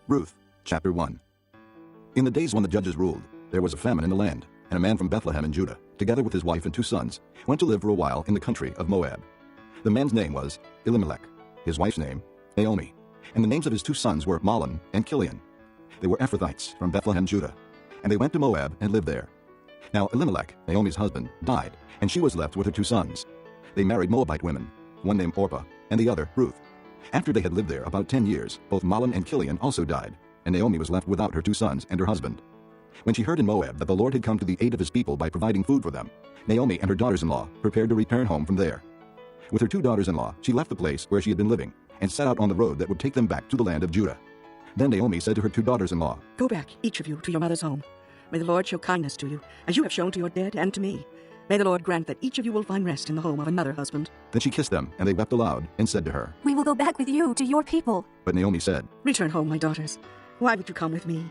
Ruth, chapter 1. In the days when the judges ruled, there was a famine in the land, and a man from Bethlehem in Judah, together with his wife and 2 sons, went to live for a while in the country of Moab. The man's name was Elimelech, his wife's name Naomi, and the names of his 2 sons were Mahlon and Chilion. They were Ephrathites from Bethlehem, Judah, and they went to Moab and lived there. Now Elimelech, Naomi's husband, died, and she was left with her 2 sons. They married Moabite women, one named Orpah and the other Ruth. After they had lived there about 10 years, both Mahlon and Chilion also died, and Naomi was left without her 2 sons and her husband. When she heard in Moab that the Lord had come to the aid of his people by providing food for them, Naomi and her daughters-in-law prepared to return home from there. With her 2 daughters-in-law, she left the place where she had been living and set out on the road that would take them back to the land of Judah. Then Naomi said to her 2 daughters-in-law, "Go back, each of you, to your mother's home. May the Lord show kindness to you, as you have shown to your dead and to me. May the Lord grant that each of you will find rest in the home of another husband." Then she kissed them, and they wept aloud and said to her, "We will go back with you to your people." But Naomi said, "Return home, my daughters. Why would you come with me?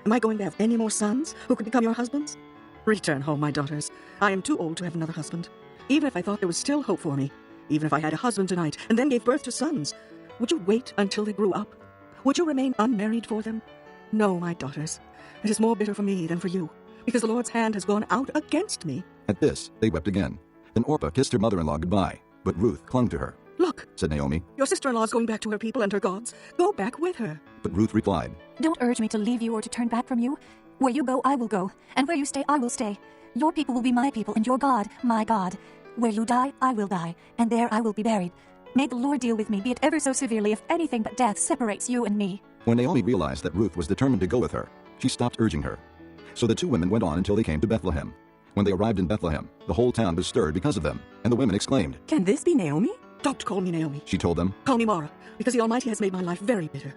Am I going to have any more sons who could become your husbands? Return home, my daughters. I am too old to have another husband. Even if I thought there was still hope for me, even if I had a husband tonight and then gave birth to sons, would you wait until they grew up? Would you remain unmarried for them? No, my daughters. It is more bitter for me than for you, because the Lord's hand has gone out against me." At this, they wept again. Then Orpah kissed her mother-in-law goodbye, but Ruth clung to her. "Look," said Naomi. "your sister-in-law is going back to her people and her gods. Go back with her." But Ruth replied, "Don't urge me to leave you or to turn back from you. Where you go, I will go, and where you stay, I will stay. Your people will be my people, and your God, my God. Where you die, I will die, and there I will be buried. May the Lord deal with me, be it ever so severely, if anything but death separates you and me." When Naomi realized that Ruth was determined to go with her, she stopped urging her. So the 2 women went on until they came to Bethlehem. When they arrived in Bethlehem, the whole town was stirred because of them, and the women exclaimed, "Can this be Naomi?" "Don't call me Naomi," she told them. "Call me Mara, because the Almighty has made my life very bitter.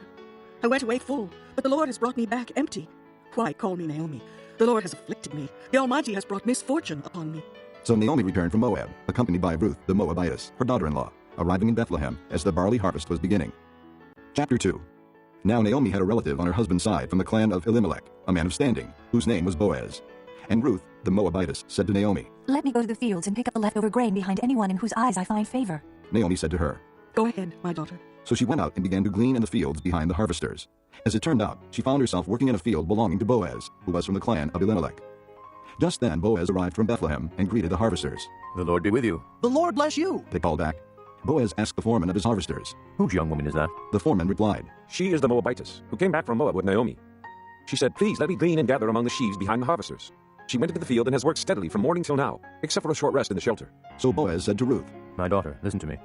I went away full, but the Lord has brought me back empty. Why call me Naomi? The Lord has afflicted me. The Almighty has brought misfortune upon me." So Naomi returned from Moab, accompanied by Ruth the Moabitess, her daughter-in-law, arriving in Bethlehem as the barley harvest was beginning. Chapter 2. Now Naomi had a relative on her husband's side from the clan of Elimelech, a man of standing, whose name was Boaz. And Ruth, the Moabitess, said to Naomi, "Let me go to the fields and pick up the leftover grain behind anyone in whose eyes I find favor." Naomi said to her, "Go ahead, my daughter." So she went out and began to glean in the fields behind the harvesters. As it turned out, she found herself working in a field belonging to Boaz, who was from the clan of Elimelech. Just then Boaz arrived from Bethlehem and greeted the harvesters. "The Lord be with you." "The Lord bless you." They called back. Boaz asked the foreman of his harvesters. "Whose young woman is that?" The foreman replied, "She is the Moabitess, who came back from Moab with Naomi. She said, 'Please let me glean and gather among the sheaves behind the harvesters.' She went into the field and has worked steadily from morning till now, except for a short rest in the shelter." So Boaz said to Ruth, "My daughter, listen to me.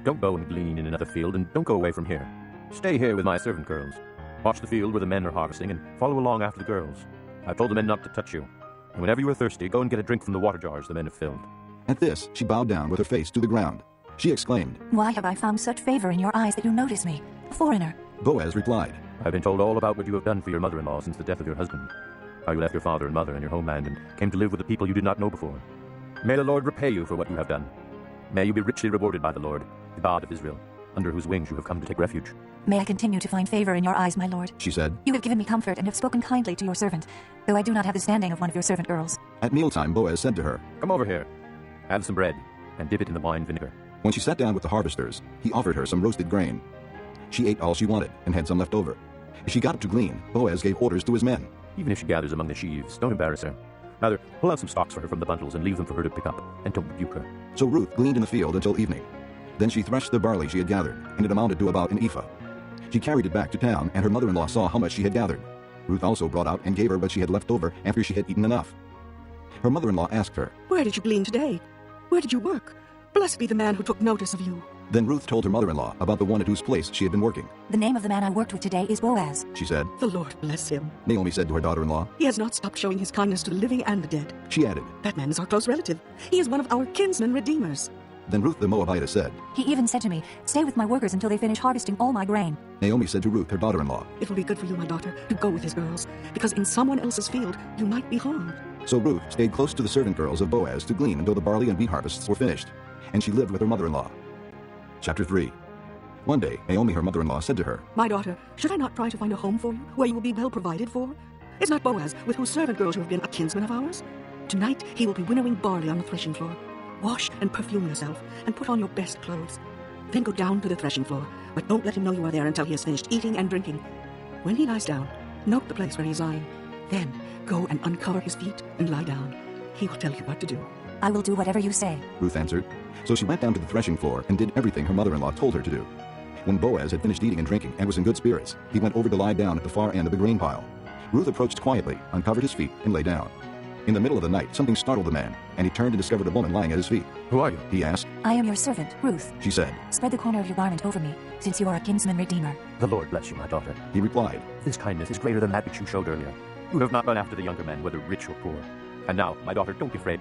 Don't go and glean in another field, and don't go away from here. Stay here with my servant girls. Watch the field where the men are harvesting, and follow along after the girls. I've told the men not to touch you. And whenever you are thirsty, go and get a drink from the water jars the men have filled." At this, she bowed down with her face to the ground. She exclaimed, "Why have I found such favor in your eyes that you notice me, a foreigner?" Boaz replied, "I've been told all about what you have done for your mother-in-law since the death of your husband. How you left your father and mother and your homeland and came to live with a people you did not know before. May the Lord repay you for what you have done. May you be richly rewarded by the Lord, the God of Israel, under whose wings you have come to take refuge." "May I continue to find favor in your eyes, my lord," she said. "You have given me comfort and have spoken kindly to your servant, though I do not have the standing of one of your servant girls." At mealtime, Boaz said to her, "Come over here. Have some bread, and dip it in the wine vinegar." When she sat down with the harvesters, he offered her some roasted grain. She ate all she wanted and had some left over. As she got up to glean, Boaz gave orders to his men. "Even if she gathers among the sheaves, don't embarrass her. Rather, pull out some stalks for her from the bundles and leave them for her to pick up, and don't rebuke her." So Ruth gleaned in the field until evening. Then she threshed the barley she had gathered, and it amounted to about an ephah. She carried it back to town, and her mother-in-law saw how much she had gathered. Ruth also brought out and gave her what she had left over after she had eaten enough. Her mother-in-law asked her, "Where did you glean today? Where did you work? Blessed be the man who took notice of you." Then Ruth told her mother-in-law about the one at whose place she had been working. "The name of the man I worked with today is Boaz," she said. "The Lord bless him." Naomi said to her daughter-in-law. "He has not stopped showing his kindness to the living and the dead." She added, "That man is our close relative. He is one of our kinsmen redeemers." Then Ruth the Moabitess said, "He even said to me, 'Stay with my workers until they finish harvesting all my grain.'" Naomi said to Ruth, her daughter-in-law, "It will be good for you, my daughter, to go with his girls, because in someone else's field you might be harmed." So Ruth stayed close to the servant girls of Boaz to glean until the barley and wheat harvests were finished, and she lived with her mother-in-law. Chapter 3. One day, Naomi, her mother-in-law, said to her, "My daughter, should I not try to find a home for you, where you will be well provided for? Is not Boaz, with whose servant girls you have been, a kinsman of ours? Tonight he will be winnowing barley on the threshing floor. Wash and perfume yourself, and put on your best clothes. Then go down to the threshing floor, but don't let him know you are there until he has finished eating and drinking. When he lies down, note the place where he's lying. Then go and uncover his feet and lie down. He will tell you what to do." I will do whatever you say. Ruth answered. So she went down to the threshing floor and did everything her mother-in-law told her to do. When Boaz had finished eating and drinking and was in good spirits, he went over to lie down at the far end of the grain pile. Ruth approached quietly, uncovered his feet, and lay down. In the middle of the night, something startled the man, and he turned and discovered a woman lying at his feet. "Who are you?" He asked. I am your servant, Ruth. She said. Spread the corner of your garment over me, since you are a kinsman redeemer. "The Lord bless you, my daughter. He replied. This kindness is greater than that which you showed earlier. You have not run after the younger men, whether rich or poor. And now, my daughter, don't be afraid.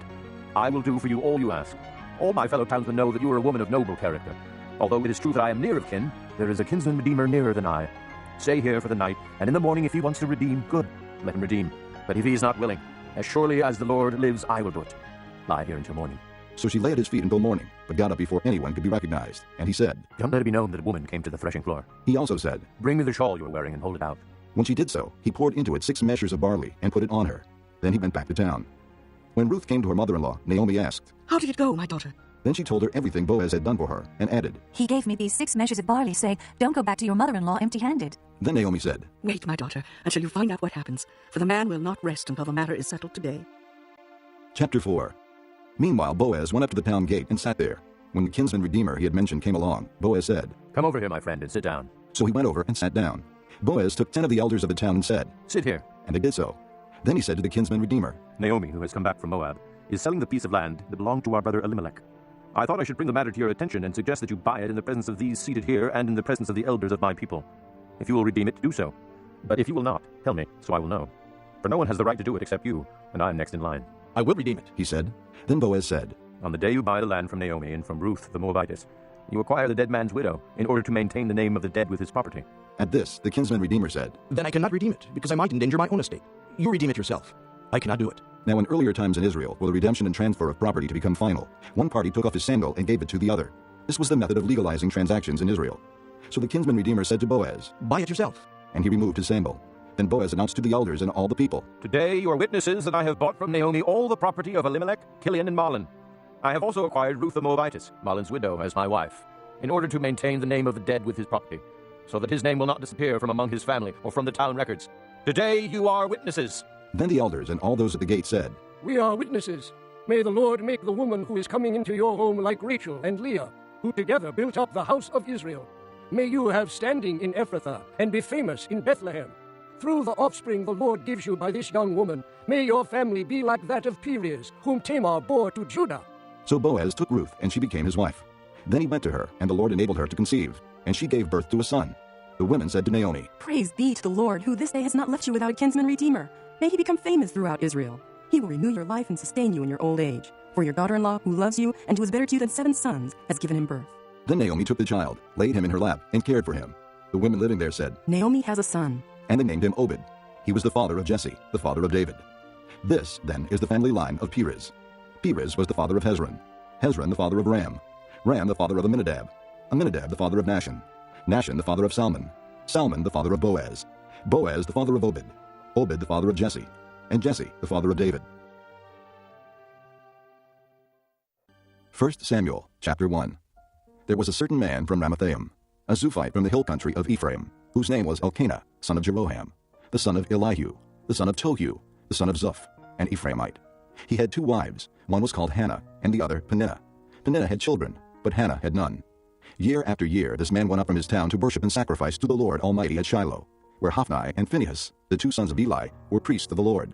I will do for you all you ask. All my fellow townsmen know that you are a woman of noble character. Although it is true that I am near of kin, there is a kinsman redeemer nearer than I. Stay here for the night, and in the morning if he wants to redeem, good, let him redeem. But if he is not willing, as surely as the Lord lives, I will do it. Lie here until morning." So she lay at his feet until morning, but got up before anyone could be recognized. And he said. "Don't let it be known that a woman came to the threshing floor. He also said. Bring me the shawl you are wearing and hold it out." When she did so, he poured into it 6 measures of barley and put it on her. Then he went back to town. When Ruth came to her mother-in-law, Naomi asked. "How did it go, my daughter?" Then she told her everything Boaz had done for her, and added. He gave me these 6 measures of barley, saying, "Don't go back to your mother-in-law empty-handed." Then Naomi said. "Wait, my daughter, until you find out what happens, for the man will not rest until the matter is settled today." Chapter 4. Meanwhile, Boaz went up to the town gate and sat there. When the kinsman redeemer he had mentioned came along, Boaz said. "Come over here, my friend, and sit down." So he went over and sat down. Boaz took 10 of the elders of the town and said. "Sit here." And they did so. Then he said to the kinsman redeemer. "Naomi, who has come back from Moab, is selling the piece of land that belonged to our brother Elimelech. I thought I should bring the matter to your attention and suggest that you buy it in the presence of these seated here and in the presence of the elders of my people. If you will redeem it, do so. But if you will not, tell me, so I will know. For no one has the right to do it except you, and I am next in line." "I will redeem it," he said. Then Boaz said. "On the day you buy the land from Naomi and from Ruth the Moabitess, you acquire the dead man's widow in order to maintain the name of the dead with his property." At this, the kinsman redeemer said. "Then I cannot redeem it, because I might endanger my own estate. You redeem it yourself. I cannot do it." Now in earlier times in Israel, for the redemption and transfer of property to become final, one party took off his sandal and gave it to the other. This was the method of legalizing transactions in Israel. So the kinsman redeemer said to Boaz. "Buy it yourself." And he removed his sandal. Then Boaz announced to the elders and all the people. "Today you are witnesses that I have bought from Naomi all the property of Elimelech, Kilian, and Mahlon. I have also acquired Ruth the Moabitess, Mahlon's widow, as my wife, in order to maintain the name of the dead with his property, so that his name will not disappear from among his family or from the town records. Today you are witnesses." Then the elders and all those at the gate said. "We are witnesses. May the Lord make the woman who is coming into your home like Rachel and Leah, who together built up the house of Israel. May you have standing in Ephrathah and be famous in Bethlehem. Through the offspring the Lord gives you by this young woman, may your family be like that of Perez, whom Tamar bore to Judah." So Boaz took Ruth, and she became his wife. Then he went to her, and the Lord enabled her to conceive, and she gave birth to a son. The women said to Naomi. "Praise be to the Lord, who this day has not left you without a kinsman redeemer. May he become famous throughout Israel. He will renew your life and sustain you in your old age. For your daughter-in-law, who loves you and who is better to you than 7 sons, has given him birth." Then Naomi took the child, laid him in her lap, and cared for him. The women living there said. "Naomi has a son." And they named him Obed. He was the father of Jesse, the father of David. This, then, is the family line of Perez. Perez was the father of Hezron. Hezron the father of Ram. Ram the father of Amminadab. Amminadab the father of Nahshon. Nahshon the father of Salmon. Salmon the father of Boaz. Boaz the father of Obed. Obed the father of Jesse. And Jesse the father of David. 1 Samuel, chapter 1. There was a certain man from Ramathaim, a Zuphite from the hill country of Ephraim, whose name was Elkanah, son of Jeroham, the son of Elihu, the son of Tohu, the son of Zuph, an Ephraimite. He had 2 wives. One was called Hannah, and the other Peninnah. Peninnah had children, but Hannah had none. Year after year this man went up from his town to worship and sacrifice to the Lord Almighty at Shiloh, where Hophni and Phinehas, the 2 sons of Eli, were priests of the Lord.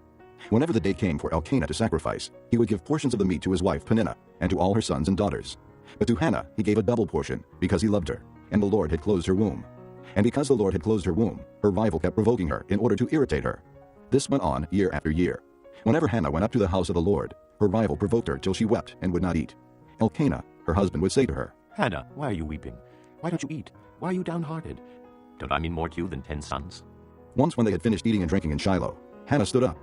Whenever the day came for Elkanah to sacrifice, he would give portions of the meat to his wife Peninnah, and to all her sons and daughters. But to Hannah he gave a double portion, because he loved her, and the Lord had closed her womb. And because the Lord had closed her womb, her rival kept provoking her in order to irritate her. This went on year after year. Whenever Hannah went up to the house of the Lord, her rival provoked her till she wept and would not eat. Elkanah, her husband, would say to her, "Hannah, why are you weeping? Why don't you eat? Why are you downhearted? Don't I mean more to you than 10 sons? Once when they had finished eating and drinking in Shiloh, Hannah stood up.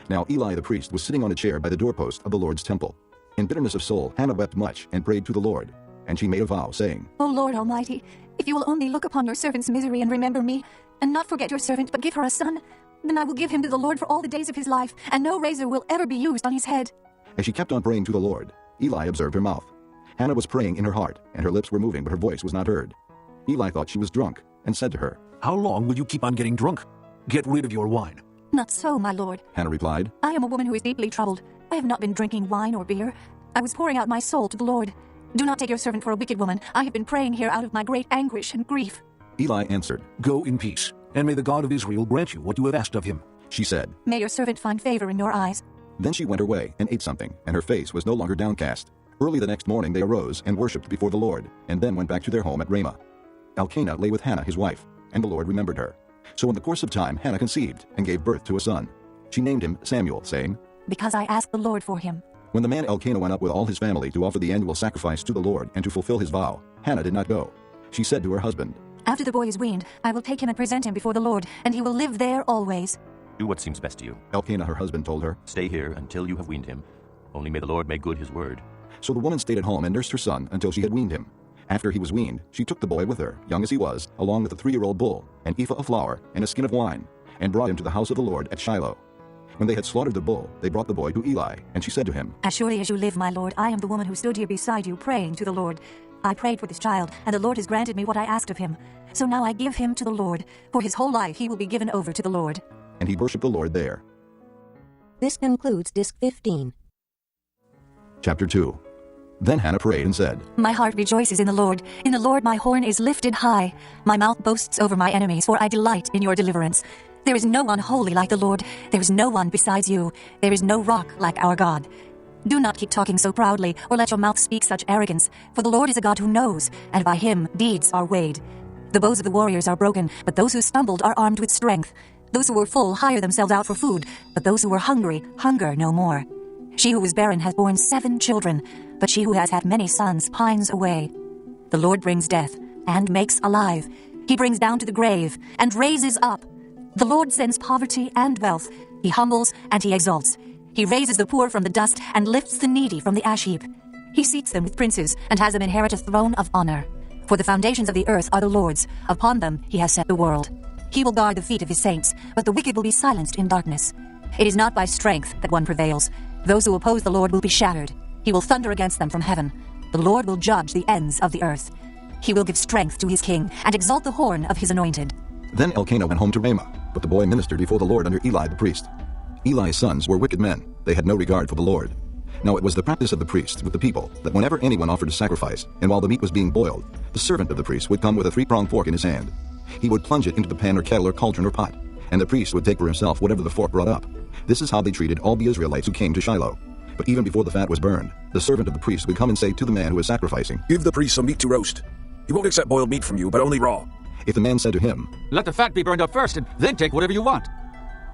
Now Eli the priest was sitting on a chair by the doorpost of the Lord's temple. In bitterness of soul, Hannah wept much and prayed to the Lord. And she made a vow, saying, O Lord Almighty, if you will only look upon your servant's misery and remember me, and not forget your servant, but give her a son, then I will give him to the Lord for all the days of his life, and no razor will ever be used on his head. As she kept on praying to the Lord, Eli observed her mouth. Hannah was praying in her heart, and her lips were moving, but her voice was not heard. Eli thought she was drunk, and said to her, How long will you keep on getting drunk? Get rid of your wine. Not so, my lord. Hannah replied. I am a woman who is deeply troubled. I have not been drinking wine or beer. I was pouring out my soul to the Lord. Do not take your servant for a wicked woman. I have been praying here out of my great anguish and grief. Eli answered. Go in peace, and may the God of Israel grant you what you have asked of him. She said. May your servant find favor in your eyes. Then she went her way and ate something, and her face was no longer downcast. Early the next morning they arose and worshipped before the Lord, and then went back to their home at Ramah. Elkanah lay with Hannah his wife, and the Lord remembered her. So in the course of time Hannah conceived and gave birth to a son. She named him Samuel, saying, Because I asked the Lord for him. When the man Elkanah went up with all his family to offer the annual sacrifice to the Lord and to fulfill his vow, Hannah did not go. She said to her husband, After the boy is weaned, I will take him and present him before the Lord, and he will live there always. Do what seems best to you. Elkanah her husband told her. Stay here until you have weaned him. Only may the Lord make good his word. So the woman stayed at home and nursed her son until she had weaned him. After he was weaned, she took the boy with her, young as he was, along with a 3-year-old bull, an ephah of flour, and a skin of wine, and brought him to the house of the Lord at Shiloh. When they had slaughtered the bull, they brought the boy to Eli, and she said to him, As surely as you live, my Lord, I am the woman who stood here beside you praying to the Lord. I prayed for this child, and the Lord has granted me what I asked of him. So now I give him to the Lord. For his whole life he will be given over to the Lord. And he worshipped the Lord there. This concludes Disc 15. Chapter 2. Then Hannah prayed and said, My heart rejoices in the Lord. In the Lord my horn is lifted high. My mouth boasts over my enemies, for I delight in your deliverance. There is no one holy like the Lord. There is no one besides you. There is no rock like our God. Do not keep talking so proudly, or let your mouth speak such arrogance. For the Lord is a God who knows, and by him deeds are weighed. The bows of the warriors are broken, but those who stumbled are armed with strength. Those who were full hire themselves out for food, but those who were hungry hunger no more. She who was barren has borne 7 children, but she who has had many sons pines away. The Lord brings death and makes alive. He brings down to the grave and raises up. The Lord sends poverty and wealth. He humbles and he exalts. He raises the poor from the dust and lifts the needy from the ash heap. He seats them with princes and has them inherit a throne of honor. For the foundations of the earth are the Lord's. Upon them he has set the world. He will guard the feet of his saints, but the wicked will be silenced in darkness. It is not by strength that one prevails. Those who oppose the Lord will be shattered. He will thunder against them from heaven. The Lord will judge the ends of the earth. He will give strength to his king and exalt the horn of his anointed. Then Elkanah went home to Ramah, but the boy ministered before the Lord under Eli the priest. Eli's sons were wicked men. They had no regard for the Lord. Now it was the practice of the priests with the people that whenever anyone offered a sacrifice, and while the meat was being boiled, the servant of the priest would come with a 3-pronged fork in his hand. He would plunge it into the pan or kettle or cauldron or pot, and the priest would take for himself whatever the fork brought up. This is how they treated all the Israelites who came to Shiloh. But even before the fat was burned, the servant of the priest would come and say to the man who was sacrificing, Give the priest some meat to roast. He won't accept boiled meat from you, but only raw. If the man said to him, Let the fat be burned up first, and then take whatever you want.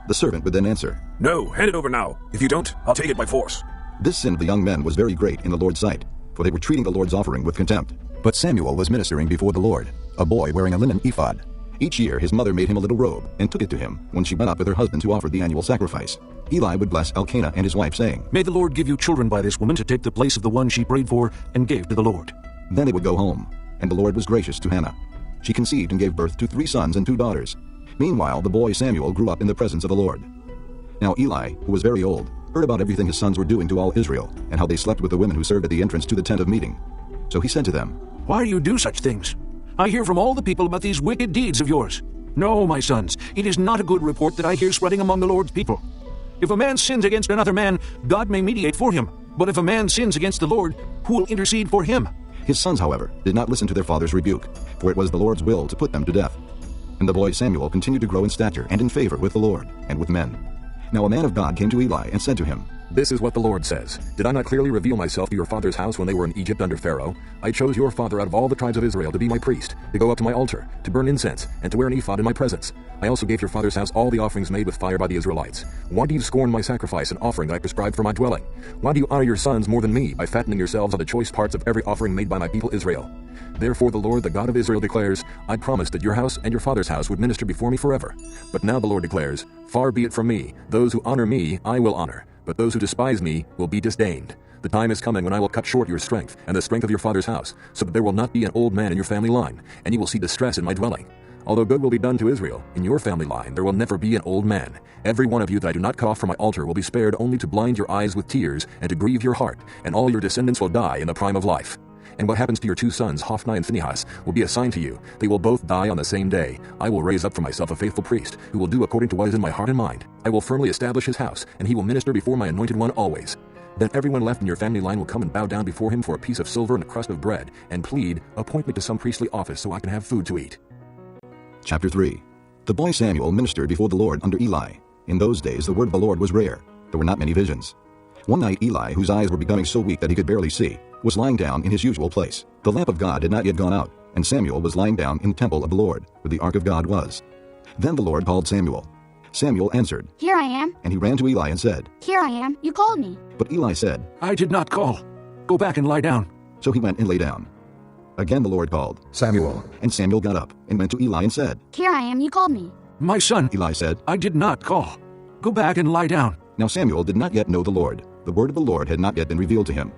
the servant would then answer, No, hand it over now. If you don't, I'll take it by force. This sin of the young men was very great in the Lord's sight, for they were treating the Lord's offering with contempt. But Samuel was ministering before the Lord, a boy wearing a linen ephod. Each year his mother made him a little robe, and took it to him when she went up with her husband to offer the annual sacrifice. Eli would bless Elkanah and his wife, saying, May the Lord give you children by this woman to take the place of the one she prayed for and gave to the Lord. Then they would go home, and the Lord was gracious to Hannah. She conceived and gave birth to 3 sons and 2 daughters. Meanwhile the boy Samuel grew up in the presence of the Lord. Now Eli, who was very old, heard about everything his sons were doing to all Israel, and how they slept with the women who served at the entrance to the tent of meeting. So he said to them, Why do you do such things? I hear from all the people about these wicked deeds of yours. No, my sons, it is not a good report that I hear spreading among the Lord's people. If a man sins against another man, God may mediate for him. But if a man sins against the Lord, who will intercede for him? His sons, however, did not listen to their father's rebuke, for it was the Lord's will to put them to death. And the boy Samuel continued to grow in stature and in favor with the Lord and with men. Now a man of God came to Eli and said to him, This is what the Lord says. Did I not clearly reveal myself to your father's house when they were in Egypt under Pharaoh? I chose your father out of all the tribes of Israel to be my priest, to go up to my altar, to burn incense, and to wear an ephod in my presence. I also gave your father's house all the offerings made with fire by the Israelites. Why do you scorn my sacrifice and offering that I prescribed for my dwelling? Why do you honor your sons more than me by fattening yourselves on the choice parts of every offering made by my people Israel? Therefore the Lord, the God of Israel, declares, I promised that your house and your father's house would minister before me forever. But now the Lord declares, Far be it from me. Those who honor me I will honor, but those who despise me will be disdained. The time is coming when I will cut short your strength and the strength of your father's house, so that there will not be an old man in your family line, and you will see distress in my dwelling. Although good will be done to Israel, in your family line there will never be an old man. Every one of you that I do not cut off from my altar will be spared only to blind your eyes with tears and to grieve your heart, and all your descendants will die in the prime of life. And what happens to your 2 sons, Hophni and Phinehas, will be a sign to you. They will both die on the same day. I will raise up for myself a faithful priest, who will do according to what is in my heart and mind. I will firmly establish his house, and he will minister before my anointed one always. Then everyone left in your family line will come and bow down before him for a piece of silver and a crust of bread, and plead, appoint me to some priestly office so I can have food to eat. Chapter 3. The boy Samuel ministered before the Lord under Eli. In those days the word of the Lord was rare. There were not many visions. One night Eli, whose eyes were becoming so weak that he could barely see, was lying down in his usual place. The lamp of God had not yet gone out, and Samuel was lying down in the temple of the Lord, where the ark of God was. Then the Lord called Samuel. Samuel answered, "Here I am." And he ran to Eli and said, "Here I am. You called me." But Eli said, I did not call. Go back and lie down. So he went and lay down. Again the Lord called, Samuel. And Samuel got up and went to Eli and said, "Here I am. You called me." My son, Eli said, I did not call. Go back and lie down. Now Samuel did not yet know the Lord. The word of the Lord had not yet been revealed to him.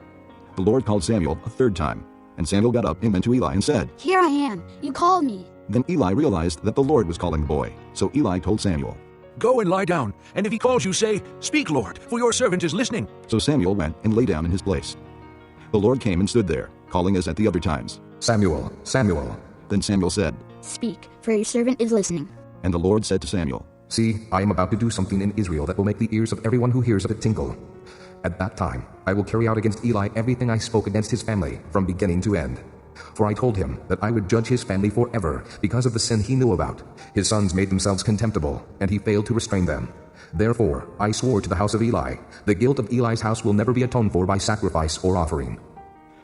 The Lord called Samuel a third time, and Samuel got up and went to Eli and said, "Here I am. You called me." Then Eli realized that the Lord was calling the boy. So Eli told Samuel. Go and lie down, and if he calls you, say, Speak, Lord, for your servant is listening. So Samuel went and lay down in his place. The Lord came and stood there, calling as at the other times. Samuel, Samuel. Then Samuel said, "Speak, for your servant is listening." And the Lord said to Samuel, See, I am about to do something in Israel that will make the ears of everyone who hears of it tingle. At that time, I will carry out against Eli everything I spoke against his family, from beginning to end. For I told him that I would judge his family forever because of the sin he knew about. His sons made themselves contemptible, and he failed to restrain them. Therefore, I swore to the house of Eli, the guilt of Eli's house will never be atoned for by sacrifice or offering.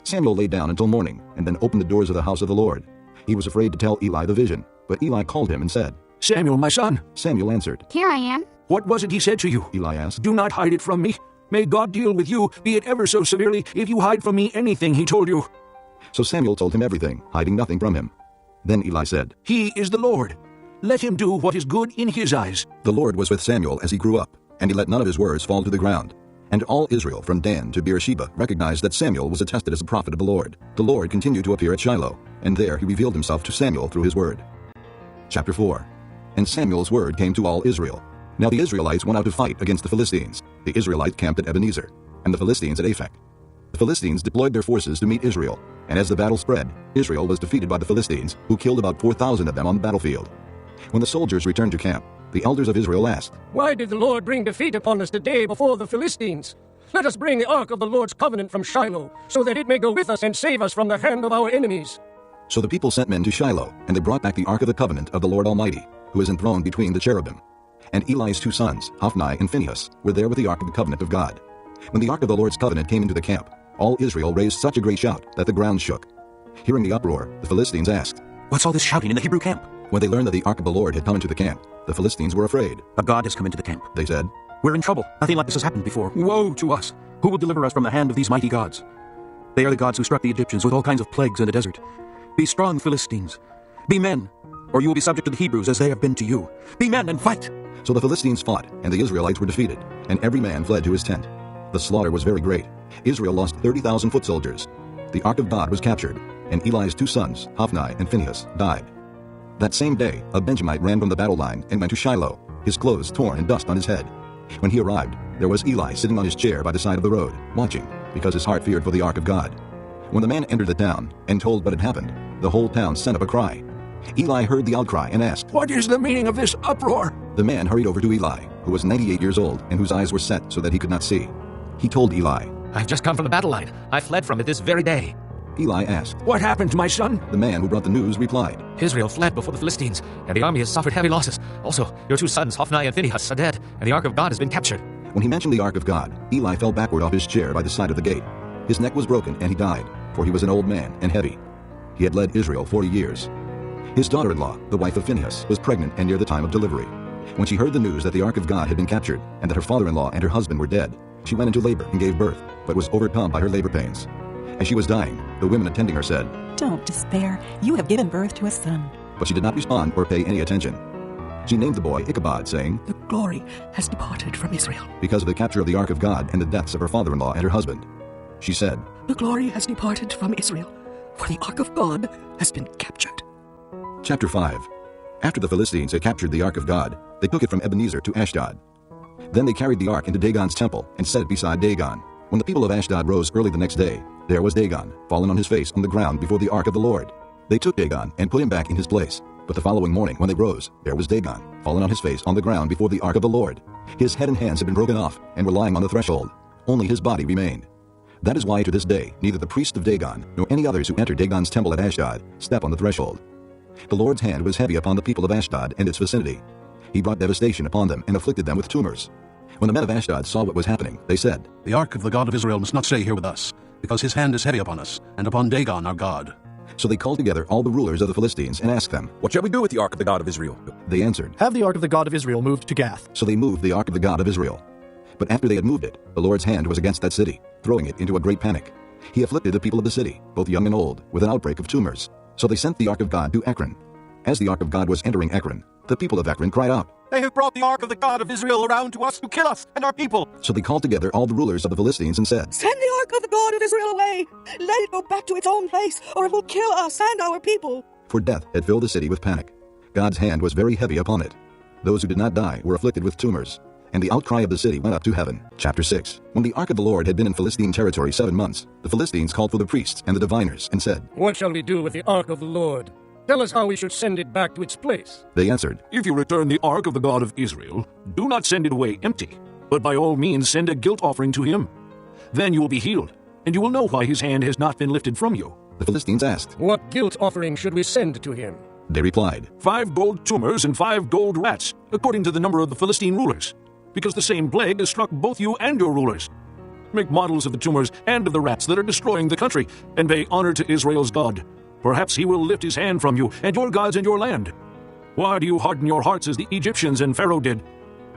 Samuel lay down until morning, and then opened the doors of the house of the Lord. He was afraid to tell Eli the vision, but Eli called him and said, Samuel, my son. Samuel answered, "Here I am." What was it he said to you? Eli asked. Do not hide it from me. May God deal with you, be it ever so severely, if you hide from me anything he told you. So Samuel told him everything, hiding nothing from him. Then Eli said, He is the Lord. Let him do what is good in his eyes. The Lord was with Samuel as he grew up, and he let none of his words fall to the ground. And all Israel from Dan to Beersheba recognized that Samuel was attested as a prophet of the Lord. The Lord continued to appear at Shiloh, and there he revealed himself to Samuel through his word. Chapter 4. And Samuel's word came to all Israel. Now the Israelites went out to fight against the Philistines. The Israelites camped at Ebenezer, and the Philistines at Aphek. The Philistines deployed their forces to meet Israel, and as the battle spread, Israel was defeated by the Philistines, who killed about 4,000 of them on the battlefield. When the soldiers returned to camp, the elders of Israel asked, "Why did the Lord bring defeat upon us today before the Philistines? Let us bring the ark of the Lord's covenant from Shiloh, so that it may go with us and save us from the hand of our enemies." So the people sent men to Shiloh, and they brought back the ark of the covenant of the Lord Almighty, who is enthroned between the cherubim. And Eli's 2 sons, Hophni and Phinehas, were there with the ark of the covenant of God. When the ark of the Lord's covenant came into the camp, all Israel raised such a great shout that the ground shook. Hearing the uproar, the Philistines asked, What's all this shouting in the Hebrew camp? When they learned that the ark of the Lord had come into the camp, the Philistines were afraid. A god has come into the camp. They said, We're in trouble. Nothing like this has happened before. Woe to us! Who will deliver us from the hand of these mighty gods? They are the gods who struck the Egyptians with all kinds of plagues in the desert. Be strong, Philistines. Be men, or you will be subject to the Hebrews as they have been to you. Be men and fight! So the Philistines fought, and the Israelites were defeated, and every man fled to his tent. The slaughter was very great. Israel lost 30,000 foot soldiers. The ark of God was captured, and Eli's 2 sons, Hophni and Phinehas, died. That same day, a Benjamite ran from the battle line and went to Shiloh, his clothes torn and dust on his head. When he arrived, there was Eli sitting on his chair by the side of the road, watching, because his heart feared for the ark of God. When the man entered the town and told what had happened, the whole town sent up a cry. Eli heard the outcry and asked, What is the meaning of this uproar? The man hurried over to Eli, who was 98 years old and whose eyes were set so that he could not see. He told Eli, I've just come from the battle line. I fled from it this very day. Eli asked, What happened, my son? The man who brought the news replied, Israel fled before the Philistines, and the army has suffered heavy losses. Also, your 2 sons, Hophni and Phinehas, are dead, and the ark of God has been captured. When he mentioned the ark of God, Eli fell backward off his chair by the side of the gate. His neck was broken and he died, for he was an old man and heavy. He had led Israel 40 years. His daughter-in-law, the wife of Phinehas, was pregnant and near the time of delivery. When she heard the news that the ark of God had been captured and that her father-in-law and her husband were dead, she went into labor and gave birth, but was overcome by her labor pains. As she was dying, the women attending her said, Don't despair. You have given birth to a son. But she did not respond or pay any attention. She named the boy Ichabod, saying, The glory has departed from Israel. Because of the capture of the ark of God and the deaths of her father-in-law and her husband. She said, The glory has departed from Israel, for the ark of God has been captured. Chapter 5. After the Philistines had captured the ark of God, they took it from Ebenezer to Ashdod. Then they carried the ark into Dagon's temple and set it beside Dagon. When the people of Ashdod rose early the next day, there was Dagon, fallen on his face on the ground before the ark of the Lord. They took Dagon and put him back in his place. But the following morning when they rose, there was Dagon, fallen on his face on the ground before the ark of the Lord. His head and hands had been broken off and were lying on the threshold. Only his body remained. That is why to this day neither the priest of Dagon nor any others who enter Dagon's temple at Ashdod step on the threshold. The Lord's hand was heavy upon the people of Ashdod and its vicinity. He brought devastation upon them and afflicted them with tumors. When the men of Ashdod saw what was happening, they said, "The ark of the God of Israel must not stay here with us, because his hand is heavy upon us, and upon Dagon our God." So they called together all the rulers of the Philistines and asked them, "What shall we do with the ark of the God of Israel?" They answered, "Have the ark of the God of Israel moved to Gath." So they moved the ark of the God of Israel. But after they had moved it, the Lord's hand was against that city, throwing it into a great panic. He afflicted the people of the city, both young and old, with an outbreak of tumors. So they sent the ark of God to Ekron. As the ark of God was entering Ekron, the people of Ekron cried out, "They have brought the ark of the God of Israel around to us to kill us and our people." So they called together all the rulers of the Philistines and said, "Send the ark of the God of Israel away. Let it go back to its own place, or it will kill us and our people." For death had filled the city with panic. God's hand was very heavy upon it. Those who did not die were afflicted with tumors. And the outcry of the city went up to heaven. Chapter 6. When the ark of the Lord had been in Philistine territory 7 months, the Philistines called for the priests and the diviners and said, "What shall we do with the ark of the Lord? Tell us how we should send it back to its place." They answered, "If you return the ark of the God of Israel, do not send it away empty, but by all means send a guilt offering to him. Then you will be healed, and you will know why his hand has not been lifted from you." The Philistines asked, "What guilt offering should we send to him?" They replied, 5 gold tumors and 5 gold rats, according to the number of the Philistine rulers, because the same plague has struck both you and your rulers. Make models of the tumors and of the rats that are destroying the country, and pay honor to Israel's God. Perhaps he will lift his hand from you and your gods and your land. Why do you harden your hearts as the Egyptians and Pharaoh did?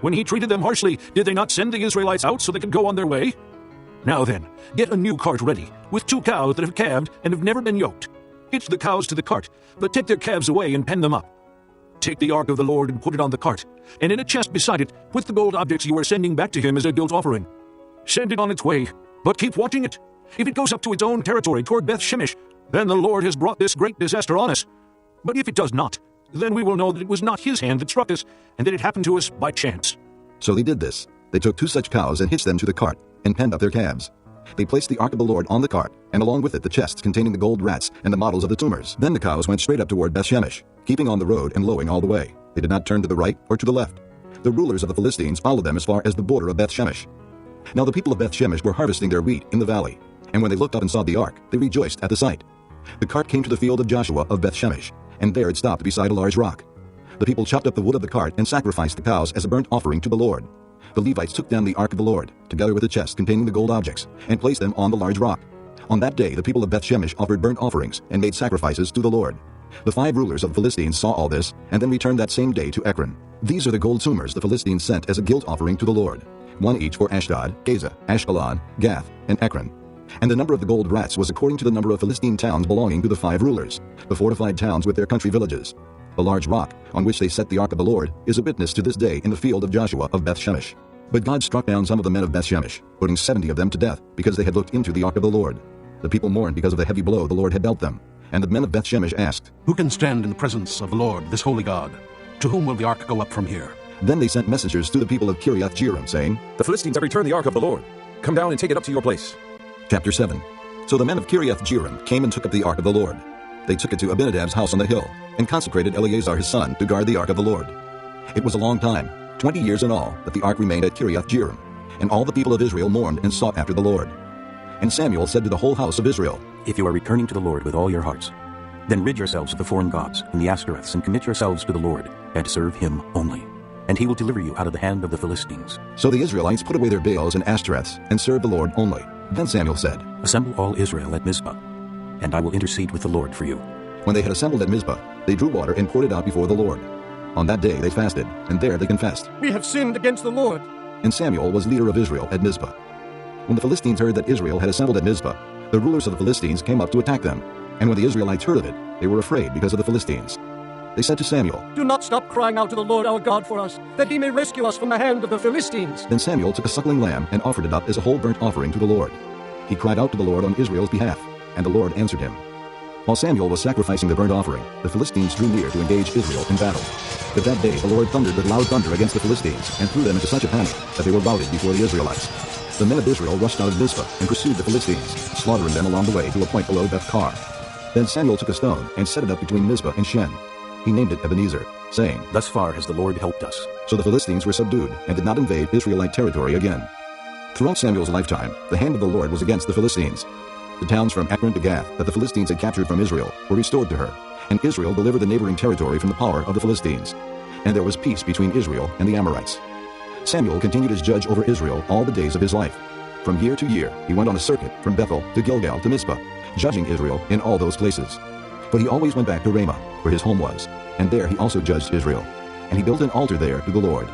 When he treated them harshly, did they not send the Israelites out so they could go on their way? Now then, get a new cart ready, with 2 cows that have calved and have never been yoked. Hitch the cows to the cart, but take their calves away and pen them up. Take the ark of the Lord and put it on the cart, and in a chest beside it put the gold objects you are sending back to him as a guilt offering. Send it on its way, but keep watching it. If it goes up to its own territory toward Beth-Shemesh, then the Lord has brought this great disaster on us. But if it does not, then we will know that it was not his hand that struck us, and that it happened to us by chance." So they did this. They took 2 such cows and hitched them to the cart, and penned up their calves. They placed the ark of the Lord on the cart, and along with it the chests containing the gold rats and the models of the tumors. Then the cows went straight up toward Beth-Shemesh, keeping on the road and lowing all the way. They did not turn to the right or to the left. The rulers of the Philistines followed them as far as the border of Beth-Shemesh. Now the people of Beth-Shemesh were harvesting their wheat in the valley, and when they looked up and saw the ark, they rejoiced at the sight. The cart came to the field of Joshua of Beth-Shemesh, and there it stopped beside a large rock. The people chopped up the wood of the cart and sacrificed the cows as a burnt offering to the Lord. The Levites took down the ark of the Lord, together with the chest containing the gold objects, and placed them on the large rock. On that day the people of Beth-Shemesh offered burnt offerings and made sacrifices to the Lord. The 5 rulers of the Philistines saw all this, and then returned that same day to Ekron. These are the gold tumors the Philistines sent as a guilt offering to the Lord, 1 each for Ashdod, Gaza, Ashkelon, Gath, and Ekron. And the number of the gold rats was according to the number of Philistine towns belonging to the 5 rulers, the fortified towns with their country villages. The large rock, on which they set the ark of the Lord, is a witness to this day in the field of Joshua of Beth-Shemesh. But God struck down some of the men of Beth-Shemesh, putting 70 of them to death, because they had looked into the ark of the Lord. The people mourned because of the heavy blow the Lord had dealt them. And the men of Beth-Shemesh asked, "Who can stand in the presence of the Lord, this holy God? To whom will the ark go up from here?" Then they sent messengers to the people of Kiriath-Jearim, saying, "The Philistines have returned the ark of the Lord. Come down and take it up to your place." Chapter 7. So the men of Kiriath-Jearim came and took up the ark of the Lord. They took it to Abinadab's house on the hill, and consecrated Eleazar his son to guard the ark of the Lord. It was a long time, 20 years in all, that the ark remained at Kiriath-Jearim, and all the people of Israel mourned and sought after the Lord. And Samuel said to the whole house of Israel, "If you are returning to the Lord with all your hearts, then rid yourselves of the foreign gods and the Ashtoreths, and commit yourselves to the Lord, and serve him only. And he will deliver you out of the hand of the Philistines." So the Israelites put away their Baals and Ashtoreths, and served the Lord only. Then Samuel said, "Assemble all Israel at Mizpah, and I will intercede with the Lord for you." When they had assembled at Mizpah, they drew water and poured it out before the Lord. On that day they fasted, and there they confessed, "We have sinned against the Lord." And Samuel was leader of Israel at Mizpah. When the Philistines heard that Israel had assembled at Mizpah, the rulers of the Philistines came up to attack them. And when the Israelites heard of it, they were afraid because of the Philistines. They said to Samuel, "Do not stop crying out to the Lord our God for us, that he may rescue us from the hand of the Philistines." Then Samuel took a suckling lamb and offered it up as a whole burnt offering to the Lord. He cried out to the Lord on Israel's behalf, and the Lord answered him. While Samuel was sacrificing the burnt offering, the Philistines drew near to engage Israel in battle. But that day the Lord thundered with loud thunder against the Philistines, and threw them into such a panic that they were routed before the Israelites. The men of Israel rushed out of Mizpah and pursued the Philistines, slaughtering them along the way to a point below Beth-kar. Then Samuel took a stone and set it up between Mizpah and Shen. He named it Ebenezer, saying, Thus far has the Lord helped us. So the Philistines were subdued and did not invade Israelite territory again. Throughout Samuel's lifetime, the hand of the Lord was against the Philistines. The towns from Ekron to Gath that the Philistines had captured from Israel were restored to her, and Israel delivered the neighboring territory from the power of the Philistines. And there was peace between Israel and the Amorites. Samuel continued as judge over Israel all the days of his life. From year to year, he went on a circuit from Bethel to Gilgal to Mizpah, judging Israel in all those places. But he always went back to Ramah, where his home was, and there he also judged Israel. And he built an altar there to the Lord.